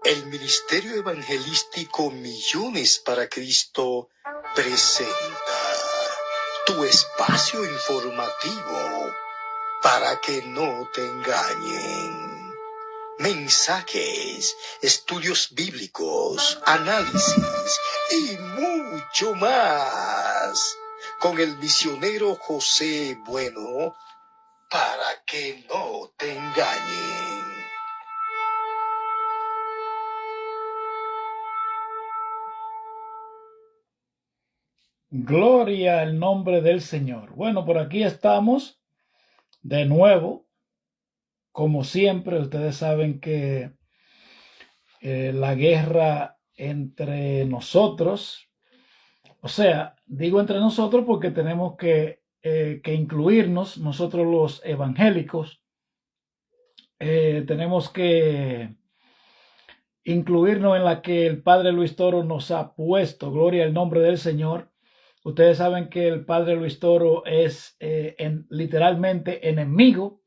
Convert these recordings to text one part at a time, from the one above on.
El Ministerio Evangelístico Millones para Cristo presenta tu espacio informativo para que no te engañen. Mensajes, estudios bíblicos, análisis y mucho más. Con el misionero José Bueno, para que no te engañen. Gloria al nombre del Señor. Bueno, por aquí estamos de nuevo. Como siempre, ustedes saben que la guerra entre nosotros, o sea, digo entre nosotros porque tenemos que incluirnos, nosotros los evangélicos, tenemos que incluirnos en la que el Padre Luis Toro nos ha puesto. Gloria al nombre del Señor. Ustedes saben que el Padre Luis Toro es literalmente enemigo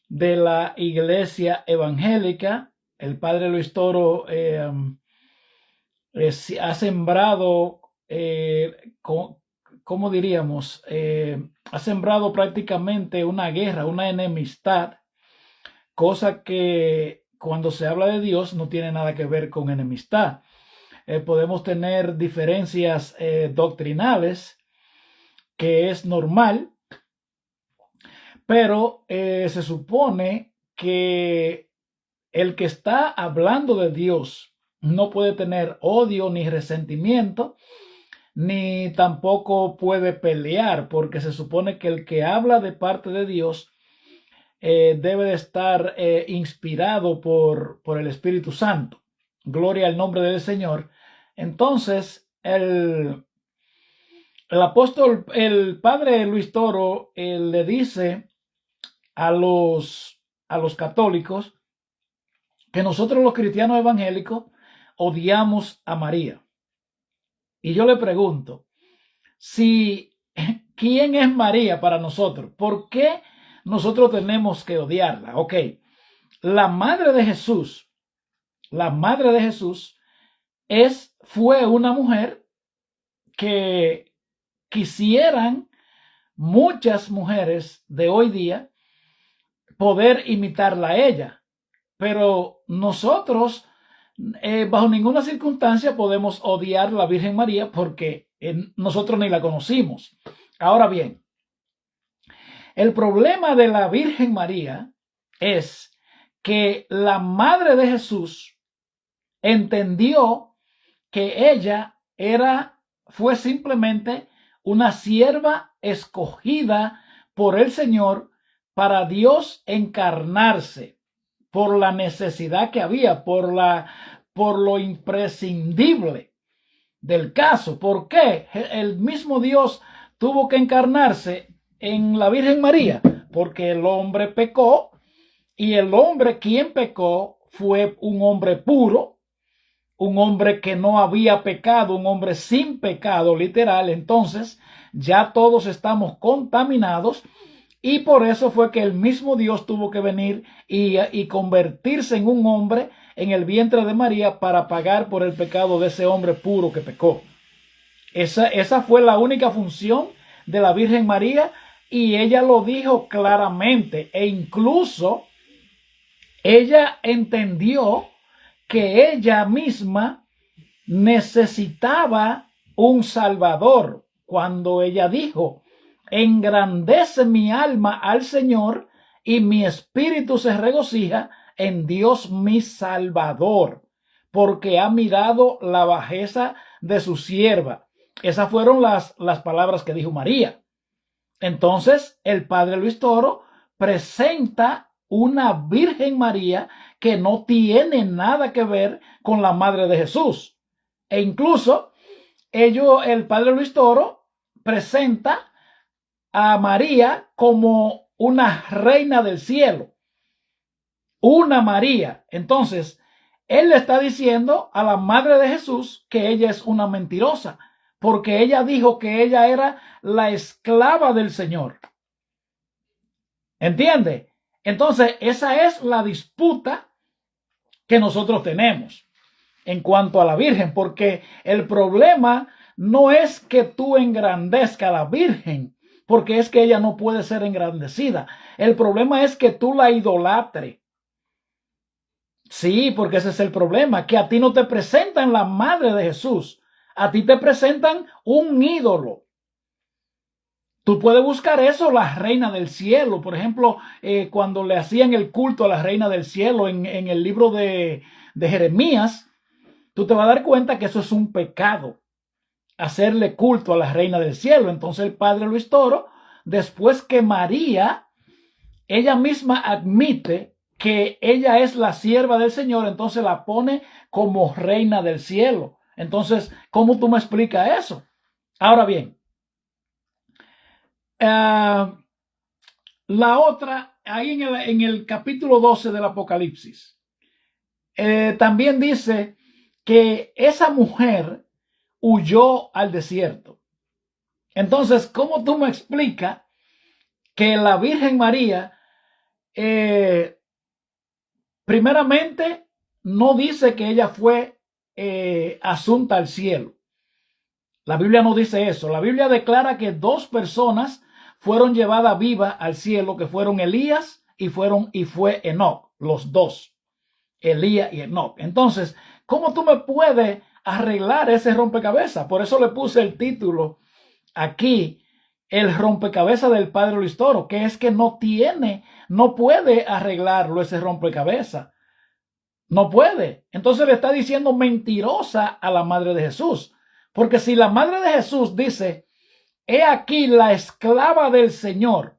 de la iglesia evangélica. El Padre Luis Toro ha sembrado, ¿cómo diríamos? Ha sembrado prácticamente una guerra, una enemistad, cosa que cuando se habla de Dios no tiene nada que ver con enemistad. Podemos tener diferencias doctrinales, que es normal, pero se supone que el que está hablando de Dios no puede tener odio ni resentimiento, ni tampoco puede pelear, porque se supone que el que habla de parte de Dios debe de estar inspirado por el Espíritu Santo. Gloria al nombre del Señor. Entonces, el apóstol, el padre Luis Toro, le dice a los católicos que nosotros los cristianos evangélicos odiamos a María. Y yo le pregunto, ¿quién es María para nosotros? ¿Por qué nosotros tenemos que odiarla? Ok, la madre de Jesús fue una mujer que quisieran muchas mujeres de hoy día poder imitarla a ella, pero nosotros bajo ninguna circunstancia podemos odiar a la Virgen María porque nosotros ni la conocimos. Ahora bien, el problema de la Virgen María es que la madre de Jesús entendió que ella fue simplemente una sierva escogida por el Señor para Dios encarnarse, por la necesidad que había, por lo imprescindible del caso. ¿Por qué el mismo Dios tuvo que encarnarse en la Virgen María? Porque el hombre pecó, y el hombre quien pecó fue un hombre puro, un hombre que no había pecado, un hombre sin pecado, literal. Entonces ya todos estamos contaminados, y por eso fue que el mismo Dios tuvo que venir y convertirse en un hombre en el vientre de María para pagar por el pecado de ese hombre puro que pecó. Esa fue la única función de la Virgen María, y ella lo dijo claramente, e incluso ella entendió que ella misma necesitaba un Salvador cuando ella dijo: engrandece mi alma al Señor, y mi espíritu se regocija en Dios mi Salvador, porque ha mirado la bajeza de su sierva. Esas fueron las palabras que dijo María. Entonces el padre Luis Toro presenta una Virgen María que no tiene nada que ver con la madre de Jesús. E incluso el padre Luis Toro presenta a María como una reina del cielo, una María. Entonces, él le está diciendo a la madre de Jesús que ella es una mentirosa, porque ella dijo que ella era la esclava del Señor. ¿Entiende? Entonces, esa es la disputa que nosotros tenemos en cuanto a la Virgen, porque el problema no es que tú engrandezca a la Virgen, porque es que ella no puede ser engrandecida. El problema es que tú la idolatres. Sí, porque ese es el problema, que a ti no te presentan la madre de Jesús, a ti te presentan un ídolo. Tú puedes buscar eso, la reina del cielo. Por ejemplo, cuando le hacían el culto a la reina del cielo en el libro de Jeremías, tú te vas a dar cuenta que eso es un pecado, hacerle culto a la reina del cielo. Entonces el padre Luis Toro, después que María, ella misma admite que ella es la sierva del Señor, entonces la pone como reina del cielo. Entonces, ¿cómo tú me explicas eso? Ahora bien, la otra, ahí en el capítulo 12 del Apocalipsis, también dice que esa mujer huyó al desierto. Entonces, ¿cómo tú me explicas que la Virgen María, primeramente, no dice que ella fue asunta al cielo? La Biblia no dice eso. La Biblia declara que dos personas fueron llevadas vivas al cielo, que fueron Elías y fue Enoc, los dos, Elías y Enoc. Entonces, ¿cómo tú me puedes arreglar ese rompecabezas? Por eso le puse el título aquí, el rompecabezas del padre Luis Toro, que es que no puede arreglarlo ese rompecabezas. No puede. Entonces le está diciendo mentirosa a la madre de Jesús. Porque si la madre de Jesús dice, he aquí la esclava del Señor,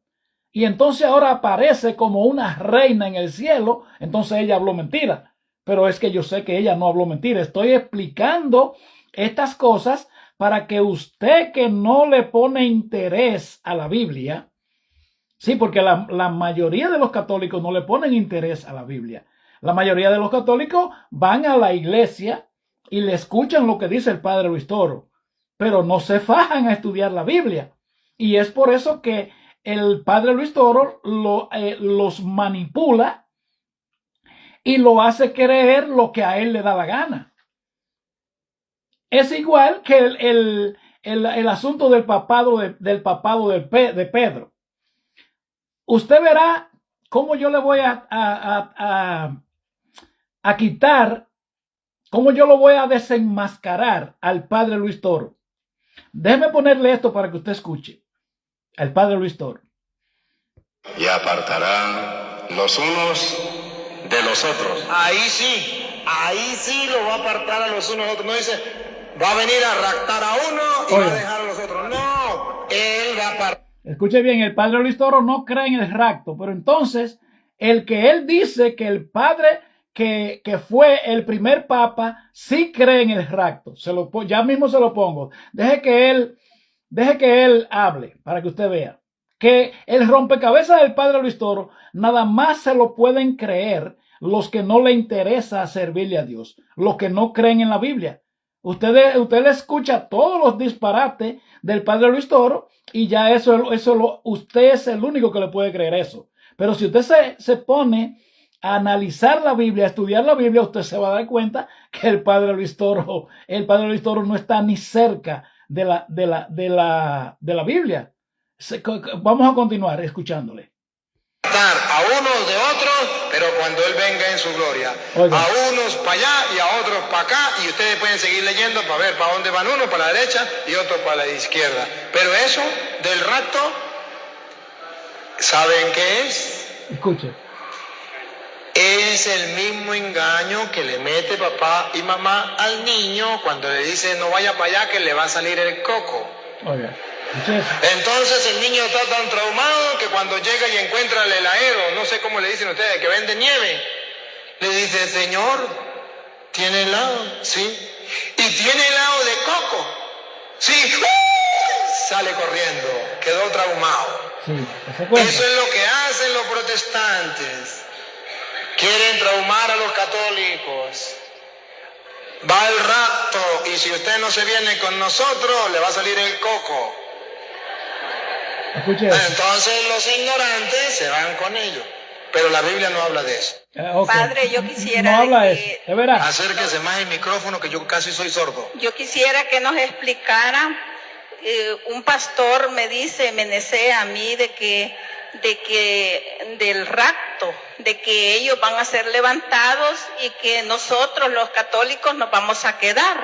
y entonces ahora aparece como una reina en el cielo, entonces ella habló mentira. Pero es que yo sé que ella no habló mentira. Estoy explicando estas cosas para que usted, que no le pone interés a la Biblia, sí, porque la mayoría de los católicos no le ponen interés a la Biblia. La mayoría de los católicos van a la iglesia y le escuchan lo que dice el padre Luis Toro, pero no se fajan a estudiar la Biblia. Y es por eso que el padre Luis Toro los manipula y lo hace creer lo que a él le da la gana. Es igual que el asunto del papado de Pedro. Usted verá cómo yo le voy a quitar, cómo yo lo voy a desenmascarar al padre Luis Toro. Déjeme ponerle esto para que usted escuche al padre Luis Toro. Y apartarán los unos de los otros. Ahí sí lo va a apartar a los unos a otros. No dice, va a venir a raptar a uno y va a dejar a los otros. No, él va a apartar. Escuche bien, el padre Luis Toro no cree en el rapto, pero entonces el que él dice que el padre que fue el primer papa sí cree en el rapto. Ya mismo se lo pongo. Deje que él hable para que usted vea que el rompecabezas del padre Luis Toro nada más se lo pueden creer los que no le interesa servirle a Dios, los que no creen en la Biblia. Usted le escucha todos los disparates del padre Luis Toro y ya usted es el único que le puede creer eso. Pero si usted se pone a analizar la Biblia, a estudiar la Biblia, usted se va a dar cuenta que el padre Luis Toro no está ni cerca de la Biblia. Vamos a continuar escuchándole. A unos de otros, pero cuando él venga en su gloria. Oiga. A unos para allá y a otros para acá, y ustedes pueden seguir leyendo para ver para dónde van unos, para la derecha y otros para la izquierda. Pero eso del rapto, ¿saben qué es? Escuche. Es el mismo engaño que le mete papá y mamá al niño cuando le dice no vaya para allá que le va a salir el coco. Oiga. Entonces el niño está tan traumado que cuando llega y encuentra el heladero, no sé cómo le dicen ustedes, que vende nieve, le dice, señor, ¿tiene helado? Sí. ¿Y tiene helado de coco? Sí. Sale corriendo, quedó traumado. Sí, eso es lo que hacen los protestantes. Quieren traumar a los católicos. Va el rapto y si usted no se viene con nosotros, le va a salir el coco. Escuche. Entonces los ignorantes se van con ellos. pero la Biblia no habla de eso. Ok. Padre, yo quisiera No habla de de eso. Es verdad. Acérquese más el micrófono que yo casi soy sordo. yo quisiera que nos explicara, un pastor me desea a mí del rapto, de que ellos van a ser levantados y que nosotros los católicos nos vamos a quedar.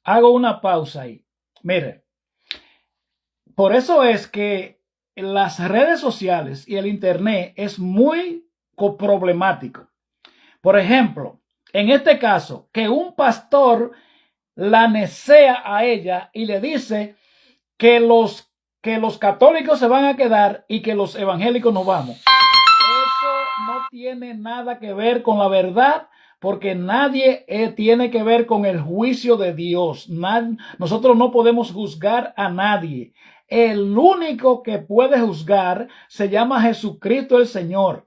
Hago una pausa ahí. Mire, por eso es que las redes sociales y el internet es muy problemático. Por ejemplo, en este caso, que un pastor la nesea a ella y le dice que los católicos se van a quedar y que los evangélicos no vamos. Eso no tiene nada que ver con la verdad, porque nadie tiene que ver con el juicio de Dios. Nosotros no podemos juzgar a nadie. El único que puede juzgar se llama Jesucristo el Señor.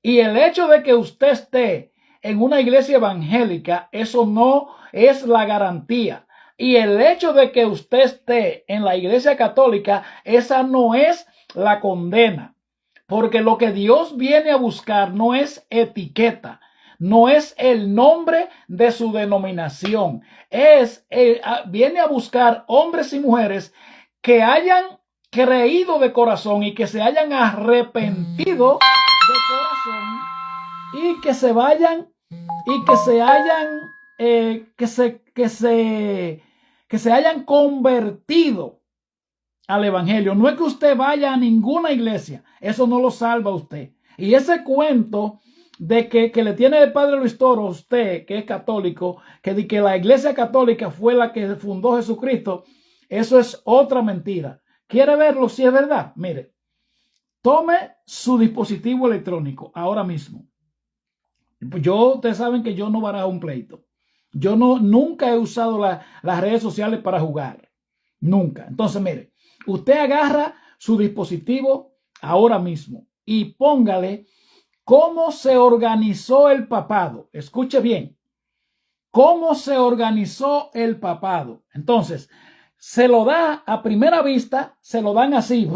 Y el hecho de que usted esté en una iglesia evangélica, eso no es la garantía. Y el hecho de que usted esté en la iglesia católica, esa no es la condena. Porque lo que Dios viene a buscar no es etiqueta, no es el nombre de su denominación. Viene a buscar hombres y mujeres que hayan creído de corazón y que se hayan arrepentido de corazón y que se vayan y que se hayan convertido al evangelio. No es que usted vaya a ninguna iglesia, eso no lo salva a usted. Y ese cuento de que le tiene el padre Luis Toro a usted, que es católico, que la iglesia católica fue la que fundó Jesucristo, eso es otra mentira. ¿Quiere verlo si es verdad? Mire, tome su dispositivo electrónico ahora mismo. Ustedes saben que yo no barajo un pleito. Yo nunca he usado las redes sociales para jugar. Nunca. Entonces, mire, usted agarra su dispositivo ahora mismo y póngale cómo se organizó el papado. Escuche bien. Cómo se organizó el papado. Entonces, se lo da a primera vista, se lo dan así.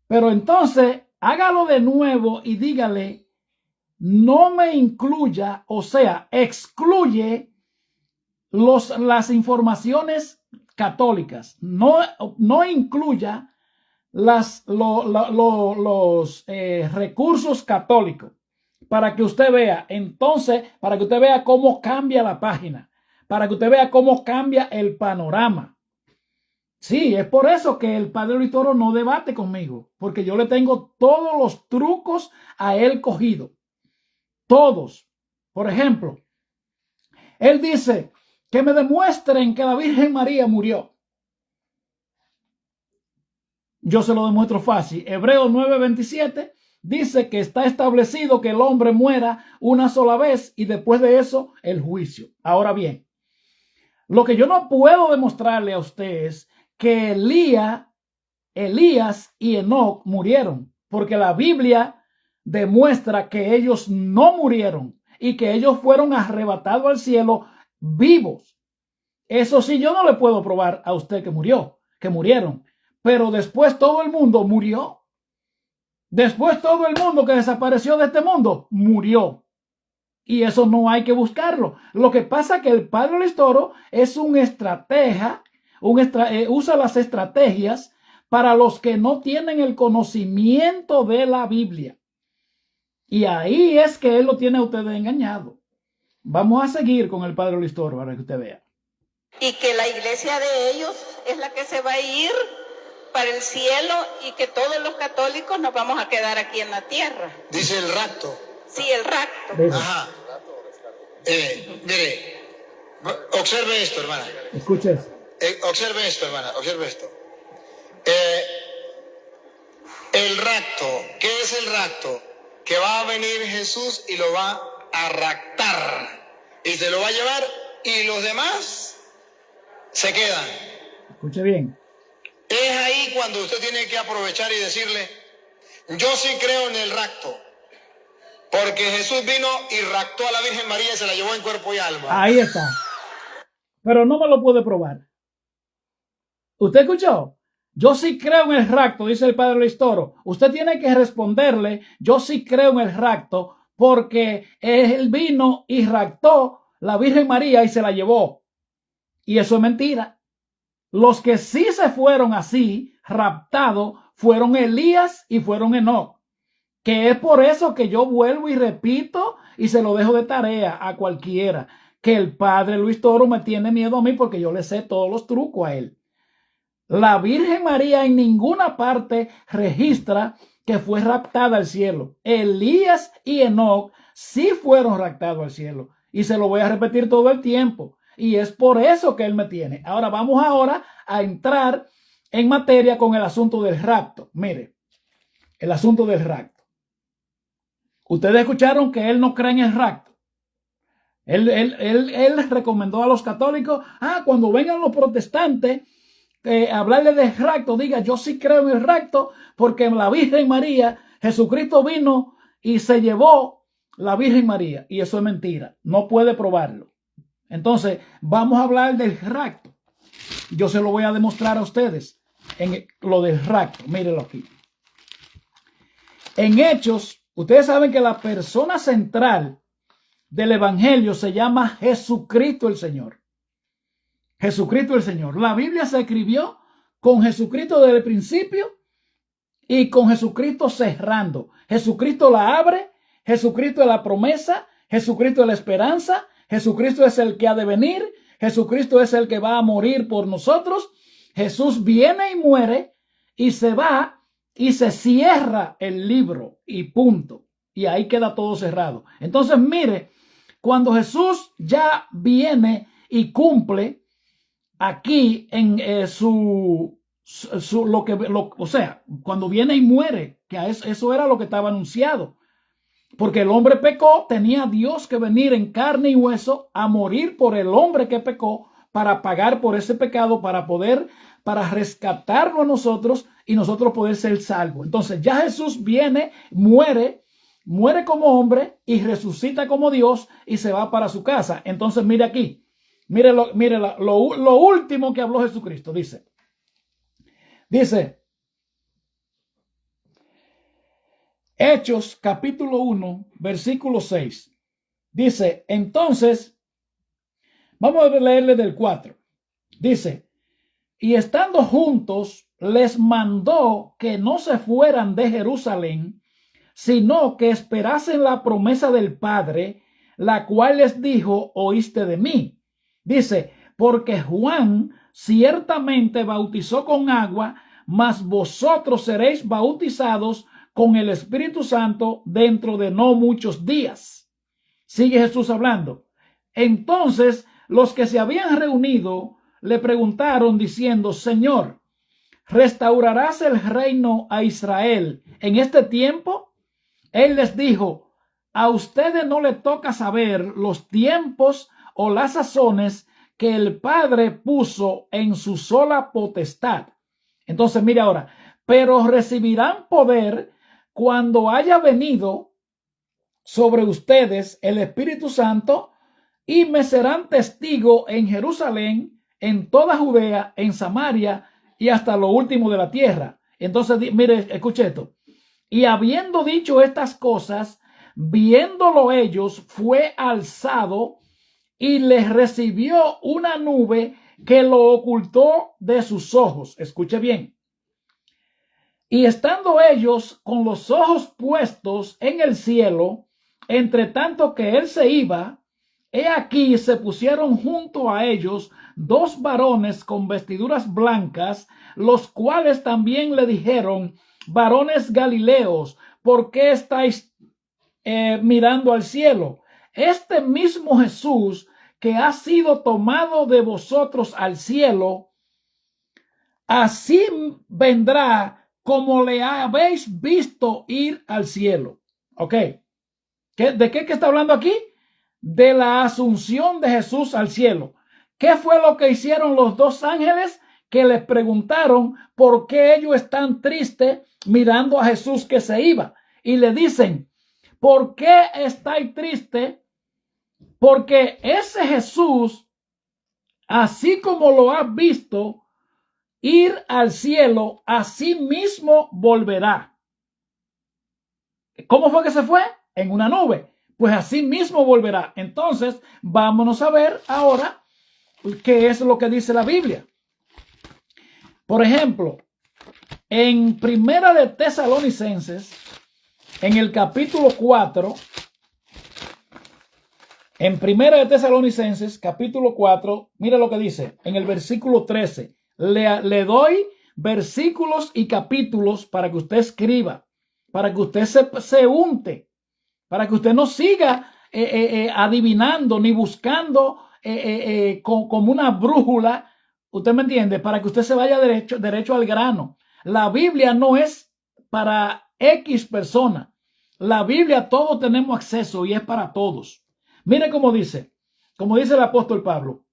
Pero entonces, hágalo de nuevo y dígale, no me incluya, o sea, excluye las informaciones católicas. No incluya los recursos católicos para que usted vea. Entonces, para que usted vea cómo cambia la página, para que usted vea cómo cambia el panorama. Sí, es por eso que el padre Luis Toro no debate conmigo, porque yo le tengo todos los trucos a él cogido. Todos. Por ejemplo, él dice que me demuestren que la Virgen María murió. Yo se lo demuestro fácil. Hebreos 9:27 dice que está establecido que el hombre muera una sola vez y después de eso el juicio. Ahora bien, lo que yo no puedo demostrarle a usted es que Elías y Enoc murieron, porque la Biblia demuestra que ellos no murieron y que ellos fueron arrebatados al cielo vivos. Eso sí, yo no le puedo probar a usted que murieron, pero después todo el mundo murió. Después todo el mundo que desapareció de este mundo murió. Y eso no hay que buscarlo. Lo que pasa es que el padre Luis Toro es un estratega, usa las estrategias para los que no tienen el conocimiento de la Biblia. Y ahí es que él lo tiene a ustedes engañado. Vamos a seguir con el padre Luis Toro para que usted vea. Y que la iglesia de ellos es la que se va a ir para el cielo y que todos los católicos nos vamos a quedar aquí en la tierra. Dice el rapto. Sí, el rapto. Ajá. Mire, observe esto, hermana. Escuche eso. Observe esto, hermana, observe esto. El rapto, ¿qué es el rapto? Que va a venir Jesús y lo va a raptar. Y se lo va a llevar y los demás se quedan. Escuche bien. Es ahí cuando usted tiene que aprovechar y decirle, yo sí creo en el rapto. Porque Jesús vino y raptó a la Virgen María y se la llevó en cuerpo y alma. Ahí está. Pero no me lo puede probar. ¿Usted escuchó? yo sí creo en el rapto, dice el padre Luis Toro. Usted tiene que responderle, yo sí creo en el rapto, porque él vino y raptó la Virgen María y se la llevó. Y eso es mentira. Los que sí se fueron así, raptados, fueron Elías y fueron Enoc. Que es por eso que yo vuelvo y repito y se lo dejo de tarea a cualquiera, que el padre Luis Toro me tiene miedo a mí porque yo le sé todos los trucos a él. La Virgen María en ninguna parte registra que fue raptada al cielo. Elías y Enoc sí fueron raptados al cielo. Y se lo voy a repetir todo el tiempo. Y es por eso que él me tiene. Ahora vamos a entrar en materia con el asunto del rapto. Mire, el asunto del rapto. Ustedes escucharon que él no cree en el rapto. Él recomendó a los católicos, cuando vengan los protestantes, hablarle del rapto, diga, yo sí creo en el rapto, porque la Virgen María, Jesucristo vino y se llevó la Virgen María. Y eso es mentira, no puede probarlo. Entonces, vamos a hablar del rapto. Yo se lo voy a demostrar a ustedes en lo del rapto. Mírenlo aquí. En Hechos, ustedes saben que la persona central del evangelio se llama Jesucristo el Señor. Jesucristo el Señor. La Biblia se escribió con Jesucristo desde el principio y con Jesucristo cerrando. Jesucristo la abre, Jesucristo es la promesa, Jesucristo es la esperanza, Jesucristo es el que ha de venir, Jesucristo es el que va a morir por nosotros. Jesús viene y muere y se va y se cierra el libro y punto. Y ahí queda todo cerrado. Entonces, mire, cuando Jesús ya viene y cumple aquí en o sea, cuando viene y muere, que eso era lo que estaba anunciado. Porque el hombre pecó, tenía Dios que venir en carne y hueso a morir por el hombre que pecó, para pagar por ese pecado, para rescatarlo a nosotros y nosotros poder ser salvos. Entonces ya Jesús viene, muere como hombre y resucita como Dios y se va para su casa. Entonces mire aquí, mire lo último que habló Jesucristo. Dice, Hechos capítulo 1, versículo 6. Dice, entonces, vamos a leerle del 4. Dice, y estando juntos, les mandó que no se fueran de Jerusalén, sino que esperasen la promesa del Padre, la cual les dijo, oíste de mí. Dice, porque Juan ciertamente bautizó con agua, mas vosotros seréis bautizados con el Espíritu Santo dentro de no muchos días. Sigue Jesús hablando. Entonces los que se habían reunido le preguntaron diciendo, Señor, ¿restaurarás el reino a Israel en este tiempo? Él les dijo, a ustedes no les toca saber los tiempos o las sazones que el Padre puso en su sola potestad. Entonces mire ahora, pero recibirán poder cuando haya venido sobre ustedes el Espíritu Santo y me serán testigo en Jerusalén, en toda Judea, en Samaria y hasta lo último de la tierra. Entonces, mire, escuche esto. Y habiendo dicho estas cosas, viéndolo ellos, fue alzado y les recibió una nube que lo ocultó de sus ojos. Escuche bien. Y estando ellos con los ojos puestos en el cielo, entre tanto que él se iba, he aquí se pusieron junto a ellos dos varones con vestiduras blancas, los cuales también le dijeron, varones galileos, ¿por qué estáis mirando al cielo? Este mismo Jesús que ha sido tomado de vosotros al cielo, así vendrá como le habéis visto ir al cielo. ¿Ok? ¿De qué está hablando aquí? De la asunción de Jesús al cielo. ¿Qué fue lo que hicieron los dos ángeles? Que les preguntaron por qué ellos están tristes mirando a Jesús que se iba. Y le dicen, ¿por qué estáis tristes? Porque ese Jesús, así como lo has visto, ir al cielo, así mismo volverá. ¿Cómo fue que se fue? En una nube. Pues así mismo volverá. Entonces, vámonos a ver ahora qué es lo que dice la Biblia. Por ejemplo, en Primera de Tesalonicenses, en el capítulo 4, en Primera de Tesalonicenses, capítulo 4, mira lo que dice en el versículo 13. Le doy versículos y capítulos para que usted escriba, para que usted se unte, para que usted no siga adivinando ni buscando como una brújula. ¿Usted me entiende? Para que usted se vaya derecho al grano. La Biblia no es para X persona. La Biblia todos tenemos acceso y es para todos. Mire cómo dice el apóstol Pablo.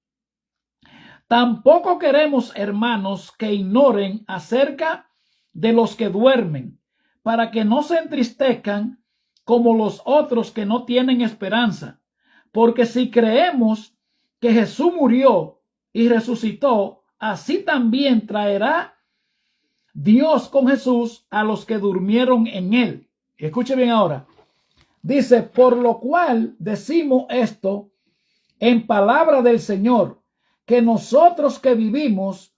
Tampoco queremos, hermanos, que ignoren acerca de los que duermen, para que no se entristezcan como los otros que no tienen esperanza. Porque si creemos que Jesús murió y resucitó, así también traerá Dios con Jesús a los que durmieron en él. Escuche bien ahora. Dice, por lo cual decimos esto en palabra del Señor, que nosotros que vivimos,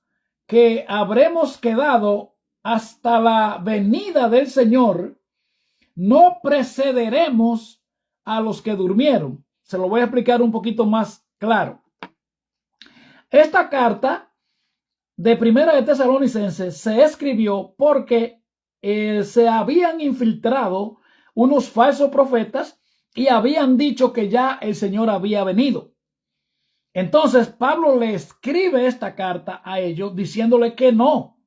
que habremos quedado hasta la venida del Señor, no precederemos a los que durmieron. Se lo voy a explicar un poquito más claro. Esta carta de Primera de Tesalonicenses se escribió porque se habían infiltrado unos falsos profetas y habían dicho que ya el Señor había venido. Entonces Pablo le escribe esta carta a ellos diciéndole que no,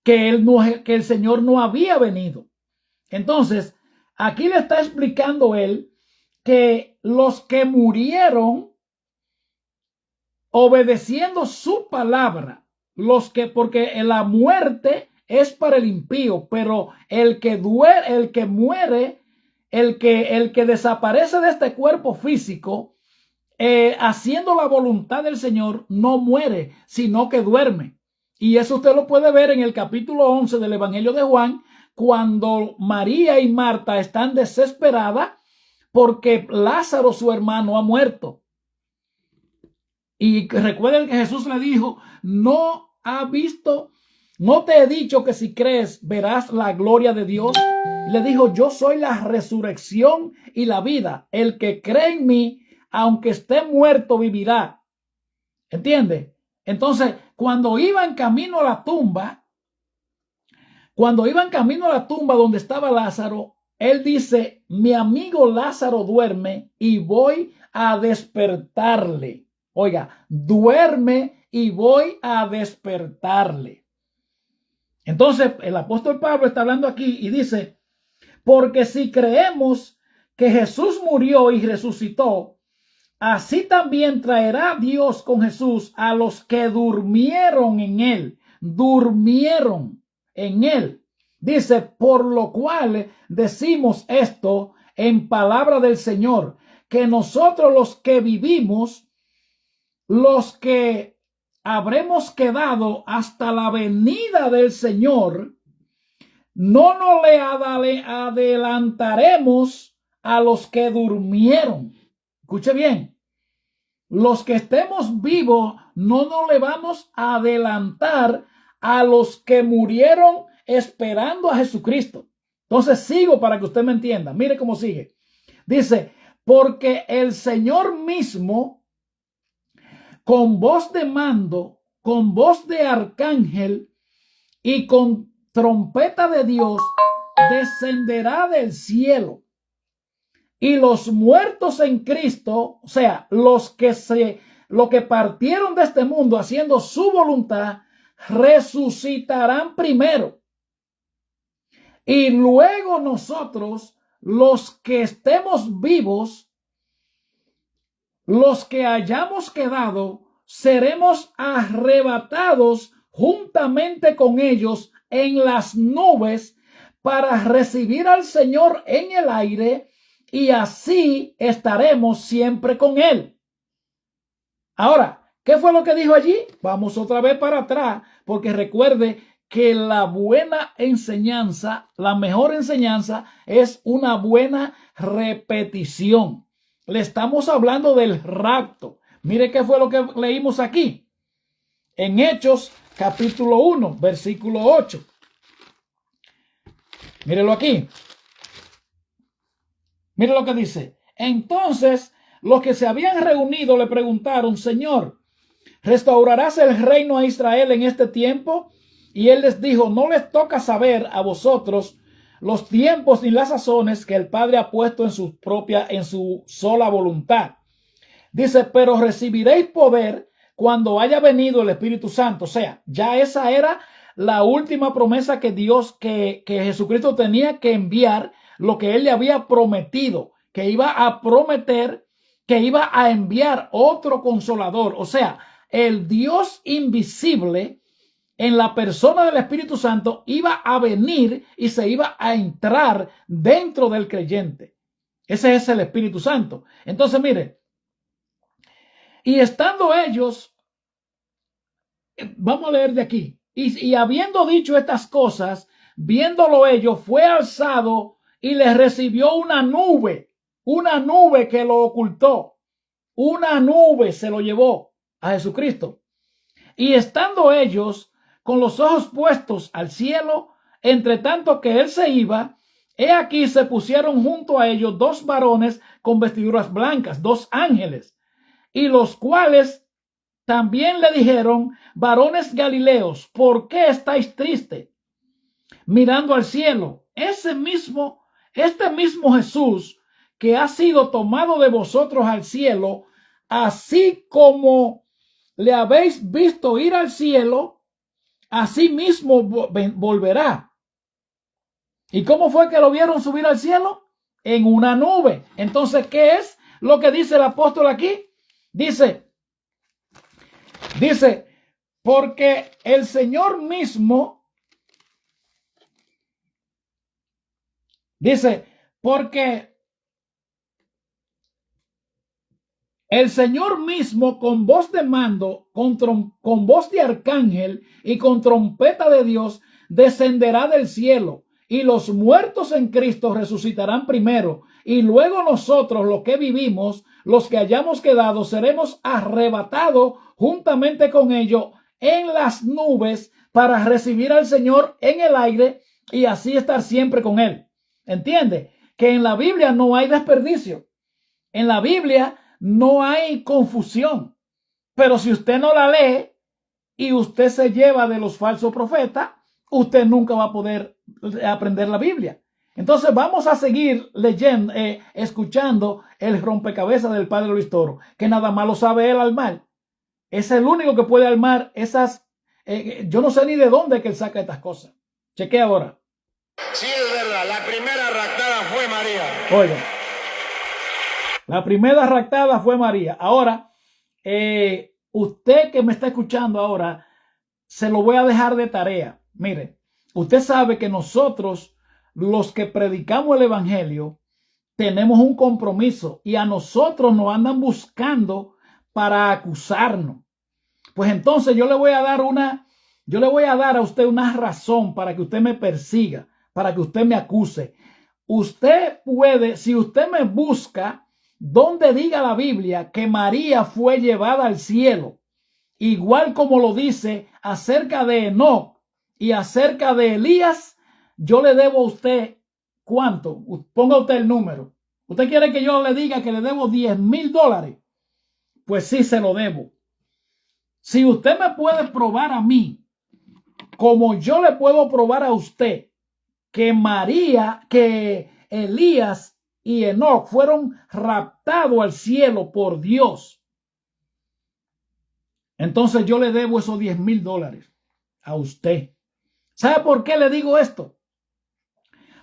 que el Señor no había venido. Entonces aquí le está explicando él que los que murieron obedeciendo su palabra, porque la muerte es para el impío, pero el que muere, el que desaparece de este cuerpo físico, haciendo la voluntad del Señor, no muere, sino que duerme. Y eso usted lo puede ver en el capítulo 11 del Evangelio de Juan, cuando María y Marta están desesperadas porque Lázaro, su hermano, ha muerto. Y recuerden que Jesús le dijo, no te he dicho que si crees verás la gloria de Dios. Le dijo, yo soy la resurrección y la vida. El que cree en mí, aunque esté muerto, vivirá. ¿Entiende? Entonces, cuando iban camino a la tumba donde estaba Lázaro, él dice, mi amigo Lázaro duerme y voy a despertarle. Oiga, duerme y voy a despertarle. Entonces, el apóstol Pablo está hablando aquí y dice, porque si creemos que Jesús murió y resucitó, así también traerá Dios con Jesús a los que durmieron en él. Durmieron en él. Dice, por lo cual decimos esto en palabra del Señor, que nosotros los que vivimos, los que habremos quedado hasta la venida del Señor, no nos le adelantaremos a los que durmieron. Escuche bien, los que estemos vivos no nos le vamos a adelantar a los que murieron esperando a Jesucristo. Entonces sigo para que usted me entienda. Mire cómo sigue. Dice, porque el Señor mismo, con voz de mando, con voz de arcángel y con trompeta de Dios, descenderá del cielo. Y los muertos en Cristo, o sea, los que partieron de este mundo haciendo su voluntad, resucitarán primero. Y luego nosotros, los que estemos vivos, los que hayamos quedado, seremos arrebatados juntamente con ellos en las nubes para recibir al Señor en el aire, y así estaremos siempre con él. Ahora, ¿Qué fue lo que dijo allí? Vamos otra vez para atrás, porque recuerde que la buena enseñanza, la mejor enseñanza es una buena repetición. Le estamos hablando del rapto. Mire qué fue lo que leímos aquí. En Hechos capítulo 1, versículo 8. Mírelo aquí. Mire lo que dice. Entonces, los que se habían reunido le preguntaron, Señor, ¿restaurarás el reino a Israel en este tiempo? Y él les dijo, no les toca saber a vosotros los tiempos ni las sazones que el Padre ha puesto en su sola voluntad. Dice, pero recibiréis poder cuando haya venido el Espíritu Santo. O sea, ya esa era la última promesa que que Jesucristo tenía que enviar, lo que él le había prometido, que iba a prometer, que iba a enviar otro consolador. O sea, el Dios invisible en la persona del Espíritu Santo iba a venir y se iba a entrar dentro del creyente. Ese es el Espíritu Santo. Entonces, mire, y estando ellos, vamos a leer de aquí, y habiendo dicho estas cosas, viéndolo ellos, fue alzado y les recibió una nube que lo ocultó, una nube se lo llevó a Jesucristo. Y estando ellos con los ojos puestos al cielo, entre tanto que él se iba, he aquí se pusieron junto a ellos dos varones con vestiduras blancas, dos ángeles, y los cuales también le dijeron, varones galileos, ¿por qué estáis tristes mirando al cielo? Este mismo Jesús que ha sido tomado de vosotros al cielo, así como le habéis visto ir al cielo, así mismo volverá. ¿Y cómo fue que lo vieron subir al cielo? En una nube. Entonces, ¿qué es lo que dice el apóstol aquí? Dice, porque el Señor mismo, porque el Señor mismo con voz de mando, con voz de arcángel y con trompeta de Dios, descenderá del cielo, y los muertos en Cristo resucitarán primero, y luego nosotros, los que vivimos, los que hayamos quedado, seremos arrebatados juntamente con ellos en las nubes para recibir al Señor en el aire y así estar siempre con él. ¿Entiende? Que en la Biblia no hay desperdicio. En la Biblia no hay confusión. Pero si usted no la lee y usted se lleva de los falsos profetas, usted nunca va a poder aprender la Biblia. Entonces vamos a seguir leyendo, escuchando el rompecabezas del padre Luis Toro, que nada más lo sabe él armar. Es el único que puede armar esas, yo no sé ni de dónde que él saca estas cosas. Chequea ahora. Sí, es verdad, la primera raptada fue María. Oiga, la primera raptada fue María. Ahora, usted que me está escuchando ahora, se lo voy a dejar de tarea. Mire, usted sabe que nosotros, los que predicamos el evangelio, tenemos un compromiso y a nosotros nos andan buscando para acusarnos. Pues entonces yo le voy a dar a usted una razón para que usted me persiga, para que usted me acuse. Usted puede, si usted me busca, donde diga la Biblia que María fue llevada al cielo, igual como lo dice acerca de Enoc y acerca de Elías, yo le debo a usted, ¿cuánto? Ponga usted el número. ¿Usted quiere que yo le diga que le debo $10,000? Pues sí, se lo debo. Si usted me puede probar a mí, como yo le puedo probar a usted, que Elías y Enoc fueron raptados al cielo por Dios, entonces yo le debo esos $10,000 a usted. ¿Sabe por qué le digo esto?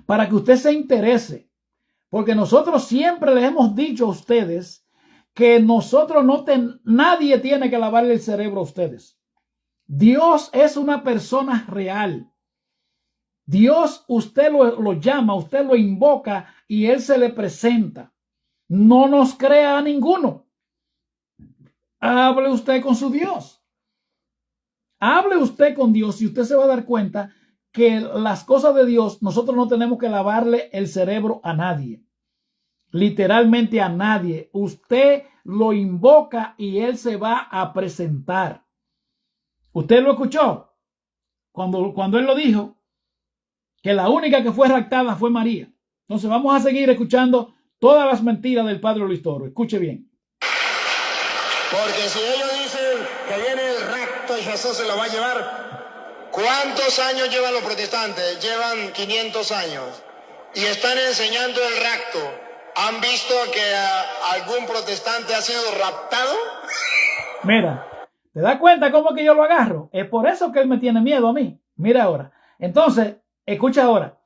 Para que usted se interese, porque nosotros siempre les hemos dicho a ustedes que nosotros nadie tiene que lavarle el cerebro a ustedes. Dios es una persona real. Dios, usted lo llama, usted lo invoca y él se le presenta. No nos crea a ninguno. hable usted con su Dios. Hable usted con Dios y usted se va a dar cuenta que las cosas de Dios, nosotros no tenemos que lavarle el cerebro a nadie. Literalmente a nadie. Usted lo invoca y él se va a presentar. ¿Usted lo escuchó? Cuando él lo dijo, que la única que fue raptada fue María. Entonces vamos a seguir escuchando todas las mentiras del padre Luis Toro. Escuche bien. Porque si ellos dicen que viene el rapto y Jesús se lo va a llevar, ¿cuántos años llevan los protestantes? Llevan 500 años y están enseñando el rapto. ¿Han visto que algún protestante ha sido raptado? Mira, ¿te das cuenta cómo que yo lo agarro? Es por eso que él me tiene miedo a mí. Mira ahora. Entonces, escucha ahora.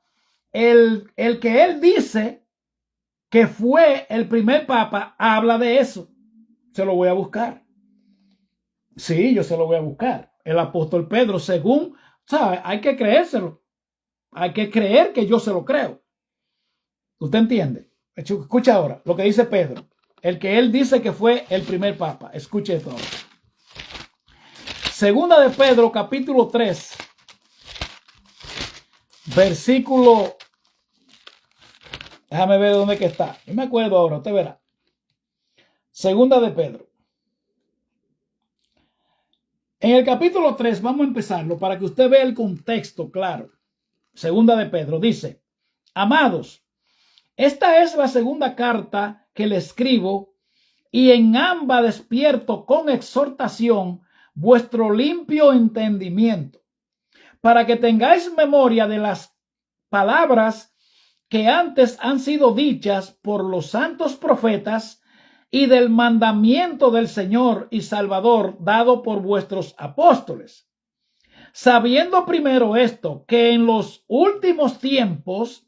El que él dice que fue el primer papa habla de eso. Se lo voy a buscar. Sí, yo se lo voy a buscar. El apóstol Pedro, según, ¿sabe? Hay que creérselo. Hay que creer que yo se lo creo. ¿Usted entiende? Escucha ahora lo que dice Pedro. El que él dice que fue el primer papa. Escuche esto ahora. Segunda de Pedro, capítulo 3, versículo... Déjame ver dónde que está. Yo me acuerdo ahora, usted verá. Segunda de Pedro. En el capítulo 3, vamos a empezarlo para que usted vea el contexto claro. Segunda de Pedro dice: amados, esta es la segunda carta que le escribo, y en ambas despierto con exhortación vuestro limpio entendimiento, para que tengáis memoria de las palabras que antes han sido dichas por los santos profetas, y del mandamiento del Señor y Salvador dado por vuestros apóstoles, sabiendo primero esto, que en los últimos tiempos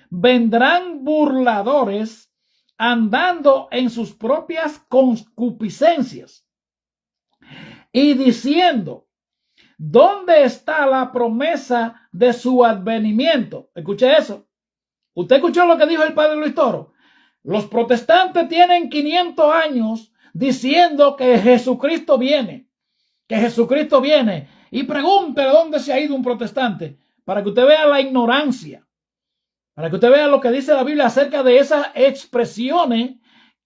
vendrán burladores andando en sus propias concupiscencias y diciendo: ¿dónde está la promesa de su advenimiento? Escuche eso. ¿Usted escuchó lo que dijo el padre Luis Toro? Los protestantes tienen 500 años diciendo que Jesucristo viene, Y pregúntele dónde se ha ido un protestante, para que usted vea la ignorancia, para que usted vea lo que dice la Biblia acerca de esas expresiones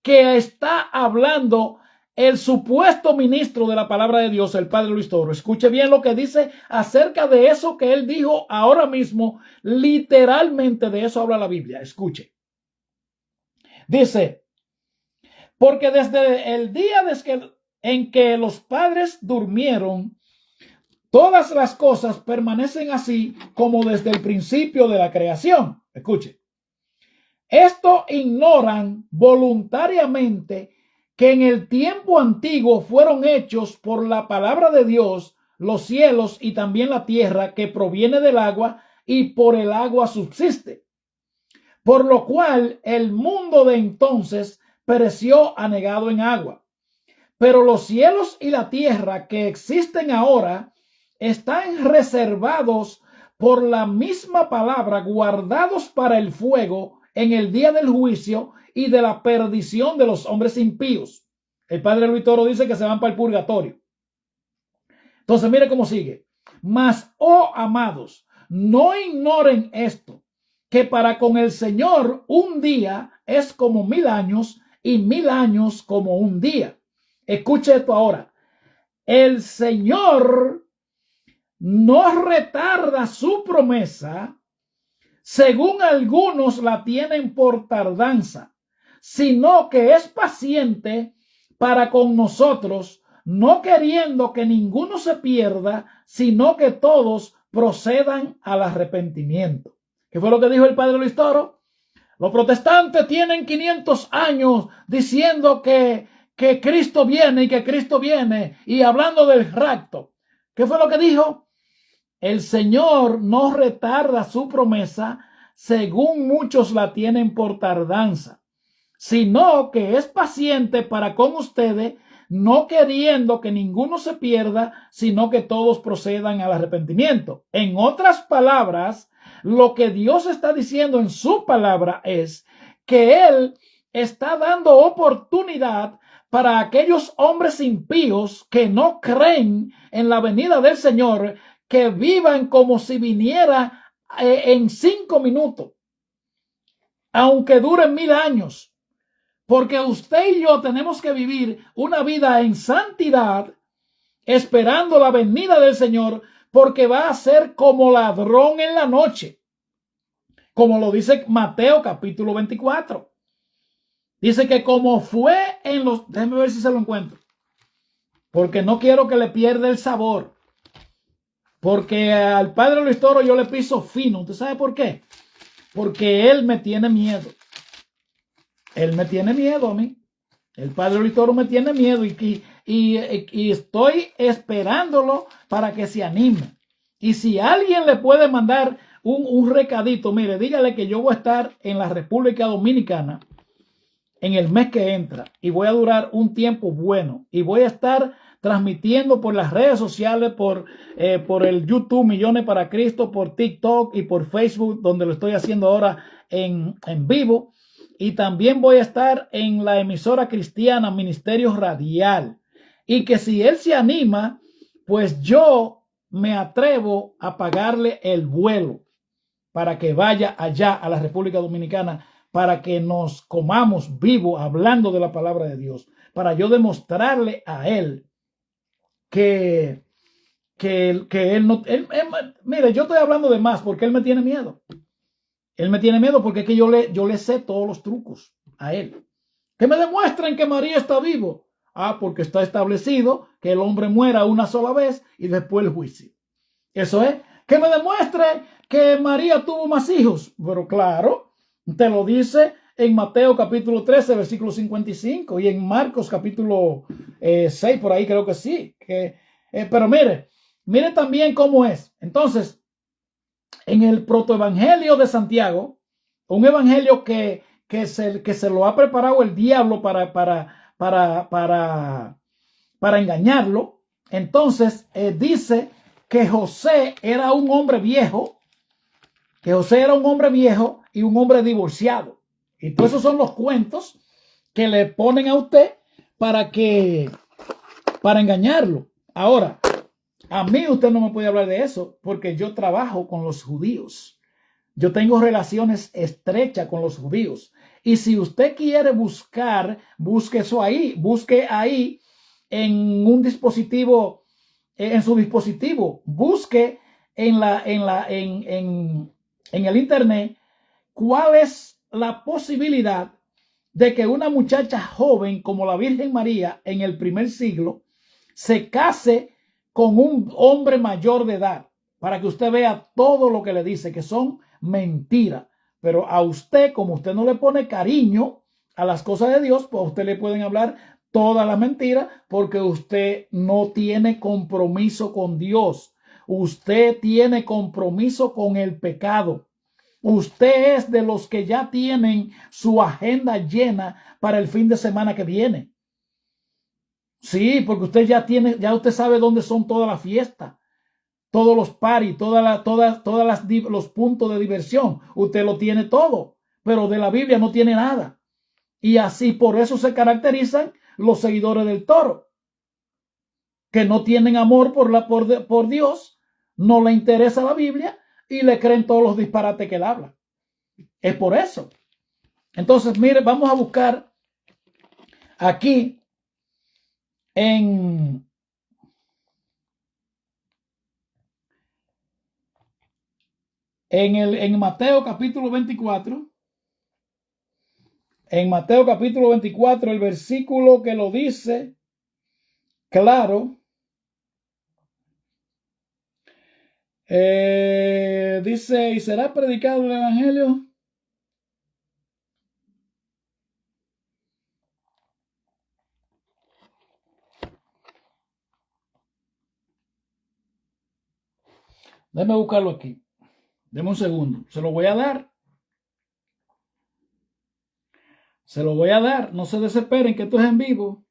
que está hablando el supuesto ministro de la palabra de Dios, el padre Luis Toro. Escuche bien lo que dice acerca de eso que él dijo ahora mismo. Literalmente de eso habla la Biblia. Escuche. Dice: porque desde el día en que los padres durmieron, todas las cosas permanecen así como desde el principio de la creación. Escuche. Esto ignoran voluntariamente que en el tiempo antiguo fueron hechos por la palabra de Dios los cielos y también la tierra, que proviene del agua y por el agua subsiste. Por lo cual el mundo de entonces pereció anegado en agua. Pero los cielos y la tierra que existen ahora están reservados por la misma palabra, guardados para el fuego en el día del juicio y de la perdición de los hombres impíos. El padre Luis Toro dice que se van para el purgatorio. Entonces mire cómo sigue. Mas, oh amados, no ignoren esto, que para con el Señor un día es como 1000 años y 1000 años como un día. Escuche esto ahora. El Señor no retarda su promesa, según algunos la tienen por tardanza, sino que es paciente para con nosotros, no queriendo que ninguno se pierda, sino que todos procedan al arrepentimiento. ¿Qué fue lo que dijo el padre Luis Toro? Los protestantes tienen 500 años diciendo que Cristo viene y que Cristo viene, y hablando del rapto. ¿Qué fue lo que dijo? El Señor no retarda su promesa, según muchos la tienen por tardanza, sino que es paciente para con ustedes, no queriendo que ninguno se pierda, sino que todos procedan al arrepentimiento. En otras palabras, lo que Dios está diciendo en su palabra es que Él está dando oportunidad para aquellos hombres impíos que no creen en la venida del Señor, que vivan como si viniera en 5 minutos, aunque duren 1000 años. Porque usted y yo tenemos que vivir una vida en santidad, esperando la venida del Señor, porque va a ser como ladrón en la noche, como lo dice Mateo capítulo 24. Dice que como fue en los... Déjeme ver si se lo encuentro, porque no quiero que le pierda el sabor. Porque al padre Luis Toro yo le piso fino. ¿Usted sabe por qué? Porque él me tiene miedo. Él me tiene miedo a mí. El padre Luis Toro me tiene miedo y estoy esperándolo para que se anime. Y si alguien le puede mandar un recadito, mire, dígale que yo voy a estar en la República Dominicana en el mes que entra y voy a durar un tiempo bueno y voy a estar transmitiendo por las redes sociales, por el YouTube Millones para Cristo, por TikTok y por Facebook, donde lo estoy haciendo ahora en vivo. Y también voy a estar en la emisora cristiana Ministerio Radial. Y que si él se anima, pues yo me atrevo a pagarle el vuelo para que vaya allá a la República Dominicana, para que nos comamos vivo hablando de la palabra de Dios, para yo demostrarle a él que él no... mire, yo estoy hablando de más porque él me tiene miedo. Él me tiene miedo porque es que yo le sé todos los trucos a él. Que me demuestren que María está vivo. Ah, porque está establecido que el hombre muera una sola vez y después el juicio. Eso es. Que me demuestre que María tuvo más hijos. Pero claro, te lo dice en Mateo capítulo 13, versículo 55 y en Marcos capítulo 6, por ahí creo que sí. Pero mire también cómo es. Entonces, en el protoevangelio de Santiago, un evangelio que se lo ha preparado el diablo para engañarlo. Entonces dice que José era un hombre viejo, y un hombre divorciado. Y todos esos son los cuentos que le ponen a usted para engañarlo. Ahora, a mí usted no me puede hablar de eso porque yo trabajo con los judíos. Yo tengo relaciones estrechas con los judíos. Y si usted quiere buscar, busque eso ahí. Busque ahí en un dispositivo, en su dispositivo. Busque en el internet cuál es la posibilidad de que una muchacha joven como la Virgen María en el primer siglo se case con un hombre mayor de edad, para que usted vea todo lo que le dice, que son mentiras. Pero a usted, como usted no le pone cariño a las cosas de Dios, pues a usted le pueden hablar todas las mentiras, porque usted no tiene compromiso con Dios. Usted tiene compromiso con el pecado. Usted es de los que ya tienen su agenda llena para el fin de semana que viene. Sí, porque usted ya usted sabe dónde son todas las fiestas, todos los parties, los puntos de diversión. Usted lo tiene todo, pero de la Biblia no tiene nada. Y así por eso se caracterizan los seguidores del toro, que no tienen amor por Dios, no le interesa la Biblia y le creen todos los disparates que él habla. Es por eso. Entonces, mire, vamos a buscar aquí en Mateo capítulo 24. En Mateo capítulo 24, el versículo que lo dice claro, dice, y será predicado el evangelio. Déjame buscarlo aquí. Deme un segundo. Se lo voy a dar. Se lo voy a dar. No se desesperen que esto es en vivo.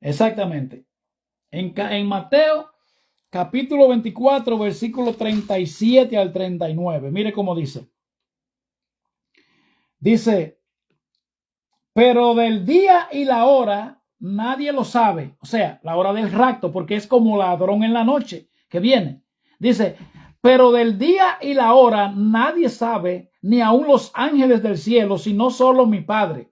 Exactamente. En Mateo capítulo 24, versículo 37 al 39. Mire cómo dice. Dice, pero del día y la hora nadie lo sabe. O sea, la hora del rapto, porque es como ladrón en la noche que viene. Dice, pero del día y la hora nadie sabe, ni aun los ángeles del cielo, sino solo mi Padre.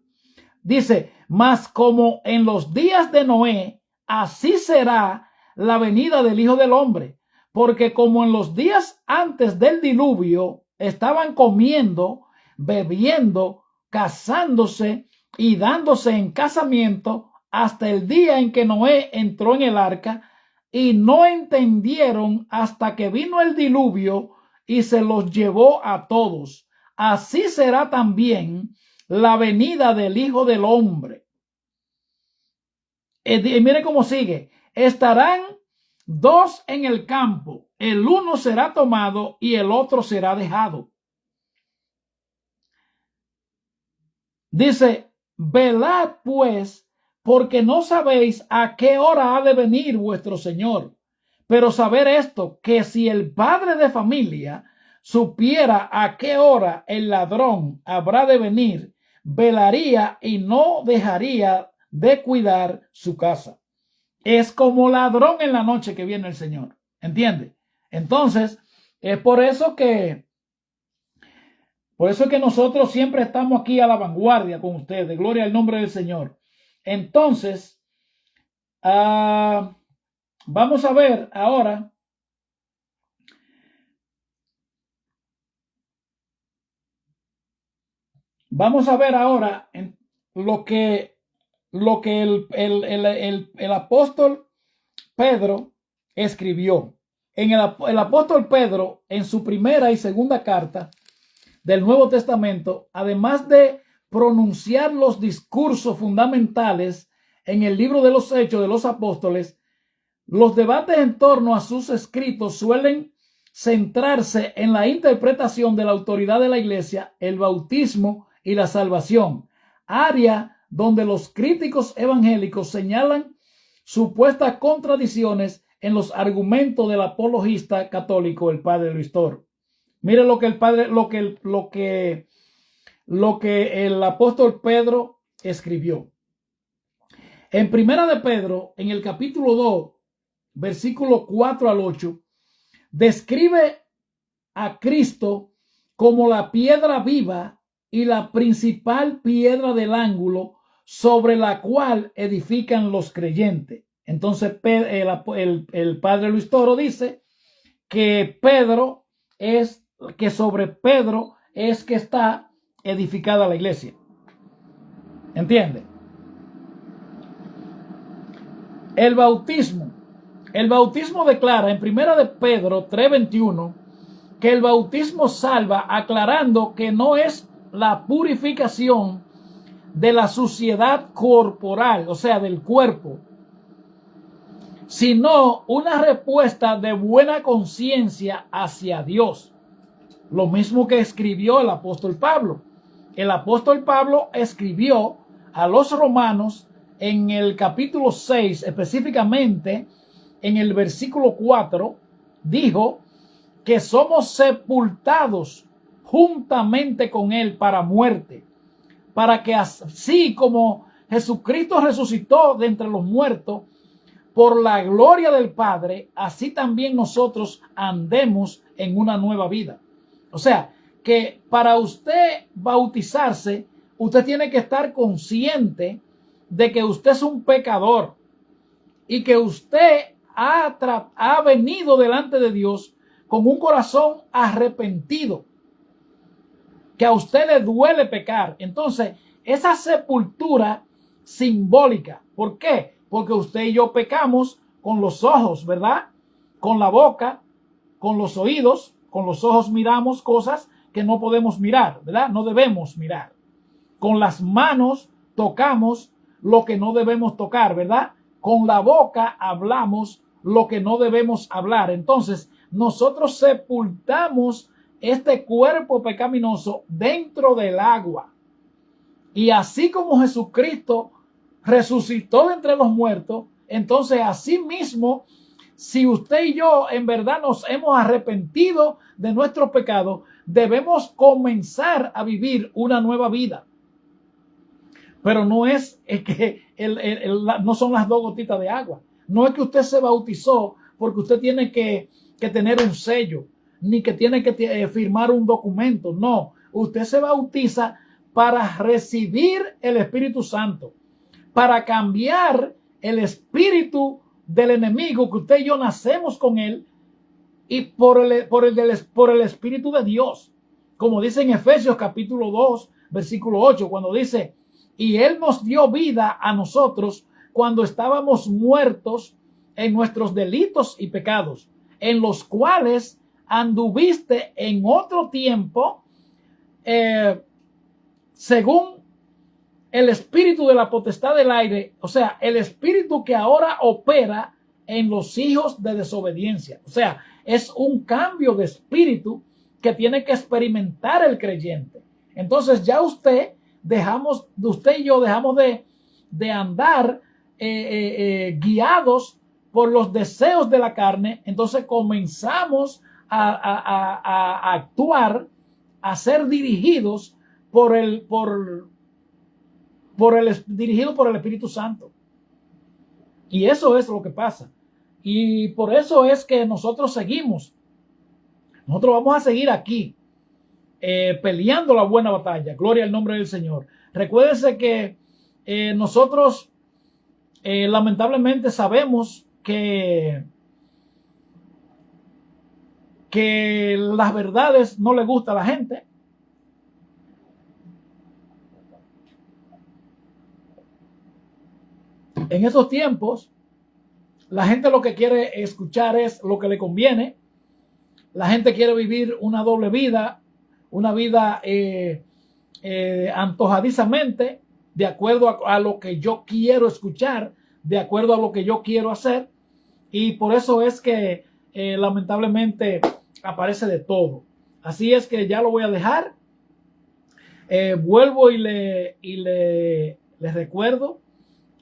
Dice, mas como en los días de Noé, así será la venida del Hijo del Hombre. Porque como en los días antes del diluvio estaban comiendo, bebiendo, casándose y dándose en casamiento hasta el día en que Noé entró en el arca, y no entendieron hasta que vino el diluvio y se los llevó a todos. Así será también la venida del Hijo del Hombre. Y mire cómo sigue. Estarán dos en el campo, el uno será tomado y el otro será dejado. Dice, velad pues, porque no sabéis a qué hora ha de venir vuestro Señor. Pero saber esto, que si el padre de familia supiera a qué hora el ladrón habrá de venir, velaría y no dejaría de cuidar su casa. Es como ladrón en la noche que viene el Señor. ¿Entiende? Entonces, es por eso que nosotros siempre estamos aquí a la vanguardia con ustedes. Gloria al nombre del Señor. Entonces, vamos a ver ahora lo que el apóstol Pedro escribió. El apóstol Pedro, en su primera y segunda carta del Nuevo Testamento, además de pronunciar los discursos fundamentales en el libro de los Hechos de los Apóstoles, los debates en torno a sus escritos suelen centrarse en la interpretación de la autoridad de la Iglesia, el bautismo y la salvación, área donde los críticos evangélicos señalan supuestas contradicciones en los argumentos del apologista católico, el padre Luis Toro. Mire lo que el apóstol Pedro escribió. En Primera de Pedro, en el capítulo 2, versículo 4 al 8, describe a Cristo como la piedra viva y la principal piedra del ángulo sobre la cual edifican los creyentes. Entonces el padre Luis Toro dice que sobre Pedro es que está edificada la iglesia. ¿Entiende? El bautismo declara en Primera de Pedro 3:21 que el bautismo salva, aclarando que no es la purificación de la suciedad corporal, o sea, del cuerpo, sino una respuesta de buena conciencia hacia Dios. Lo mismo que escribió el apóstol Pablo. El apóstol Pablo escribió a los romanos en el capítulo 6, específicamente en el versículo 4, dijo que somos sepultados juntamente con él para muerte, para que así como Jesucristo resucitó de entre los muertos por la gloria del Padre, así también nosotros andemos en una nueva vida. O sea, que para usted bautizarse, usted tiene que estar consciente de que usted es un pecador y que usted ha venido delante de Dios con un corazón arrepentido, que a usted le duele pecar. Entonces, esa sepultura simbólica, ¿por qué? Porque usted y yo pecamos con los ojos, ¿verdad? Con la boca, con los oídos. Con los ojos miramos cosas que no podemos mirar, ¿verdad? No debemos mirar. Con las manos tocamos lo que no debemos tocar, ¿verdad? Con la boca hablamos lo que no debemos hablar. Entonces, nosotros sepultamos este cuerpo pecaminoso dentro del agua. Y así como Jesucristo resucitó de entre los muertos, entonces así mismo, si usted y yo en verdad nos hemos arrepentido de nuestros pecados, debemos comenzar a vivir una nueva vida. Pero no es que no son las 2 gotitas de agua. No es que usted se bautizó porque usted tiene que tener un sello, ni que tiene que firmar un documento. No, usted se bautiza para recibir el Espíritu Santo, para cambiar el espíritu del enemigo, que usted y yo nacemos con él, y por el Espíritu de Dios. Como dice en Efesios capítulo 2, versículo 8, cuando dice, y él nos dio vida a nosotros cuando estábamos muertos en nuestros delitos y pecados, en los cuales anduviste en otro tiempo, según el espíritu de la potestad del aire, o sea, el espíritu que ahora opera en los hijos de desobediencia. O sea, es un cambio de espíritu que tiene que experimentar el creyente. Entonces ya usted y yo dejamos de andar guiados por los deseos de la carne. Entonces comenzamos a actuar, a ser dirigidos dirigido por el Espíritu Santo. Y eso es lo que pasa. Y por eso es que nosotros vamos a seguir aquí peleando la buena batalla. Gloria al nombre del Señor. Recuérdense que nosotros lamentablemente sabemos que las verdades no le gustan a la gente. En esos tiempos, la gente lo que quiere escuchar es lo que le conviene. La gente quiere vivir una doble vida, una vida antojadizamente, de acuerdo a lo que yo quiero escuchar, de acuerdo a lo que yo quiero hacer. Y por eso es que lamentablemente aparece de todo. Así es que ya lo voy a dejar. Vuelvo y le recuerdo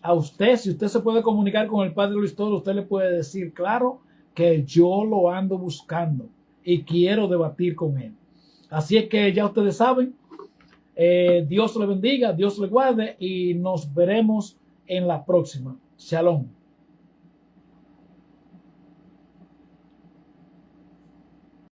a usted, si usted se puede comunicar con el Padre Luis Toro, usted le puede decir claro que yo lo ando buscando y quiero debatir con él. Así es que ya ustedes saben, Dios le bendiga, Dios le guarde y nos veremos en la próxima. Shalom.